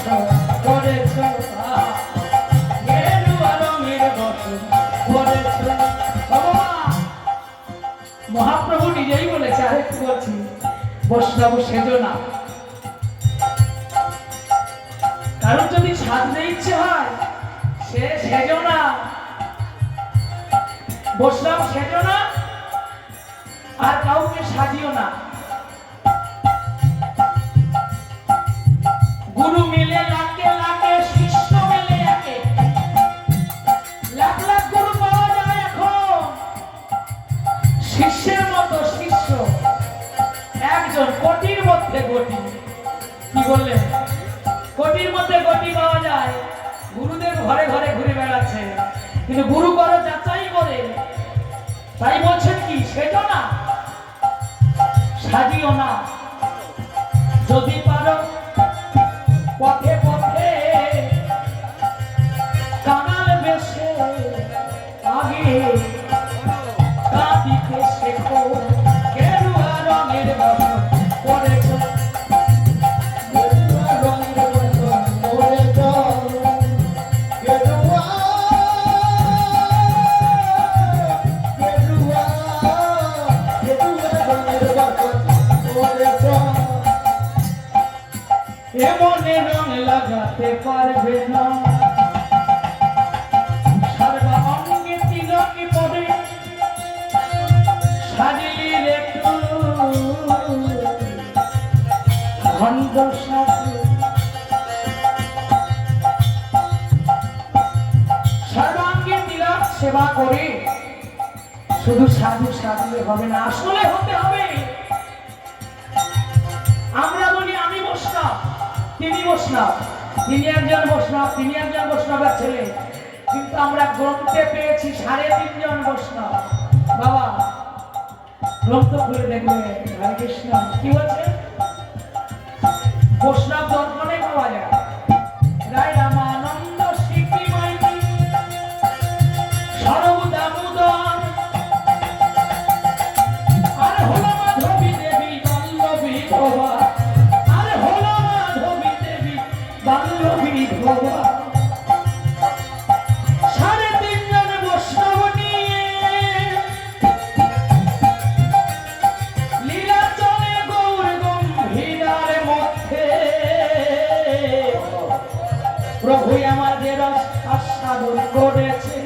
বসন করেছ গেরুয়া রঙের বসন করেছ। মহাপ্রভু নিজেই বলেছে, আরেকটু বলছি, বৈষ্ণব সেজো না। কারণ যদি সাজতে ইচ্ছে হয় সে সেজো না, বৈষ্ণব সেজো না, আর কাউকে সাজিও না। গুরু মিলে লাখে লাখে, শিষ্য মিলে একে, লাখ লাখ গুরু পাওয়া যায় এখন, শিষ্যের মতো শিষ্য একজন, কোটির মধ্যে কোটি। কি বললেন? কোটির মধ্যে কোটি পাওয়া যায়। গুরুদেব ঘরে ঘরে ঘুরে বেড়াচ্ছে, কিন্তু গুরু করো যাচাই করে। তাই বলছেন কি, সেজো না, সাজিও না। যদি পারো পথে পথে কাঙাল বেশে আগে কাঁদিতে শেখো, গেরুয়া রঙের বসন করেছ, গেরুয়া রঙের বসন করেছ, গেরুয়া গেরুয়া গেরুয়া রঙের বসন করেছ। এমনে রং লাগাতে পারবে না, সর্বাঙ্গে তিলক পরে সাজিলি রে ভণ্ড সাধু। সর্বাঙ্গে তিলক সেবা করে শুধু সাধু সাজলে হবে না, আসলে হতে হবে। আমরা বলি আমি বৈষ্ণব, তিনি বৈষ্ণব, তিনি একজন বৈষ্ণব, তিনি একজন বৈষ্ণবের ছেলে, কিন্তু আমরা গ্রন্থে পেয়েছি 3.5 জন বৈষ্ণব। বাবা গ্রন্থ খুলে দেখবে, হরে কৃষ্ণ কি বলছে, বৈষ্ণব দর্পণে পাওয়া যায়। রায় রামানন্দ শিখি মাইতি সর্বদামোদর, আর হলো মাধবী দেবী বল্লভী ভবা, আর হলো মাধবী দেবী বল্লভী ভবা। 3.5 জন বৈষ্ণব নিয়ে লীলা চলে গৌর গম্ভীরার মধ্যে। প্রভু আমাদের আস্বাদন করেছে।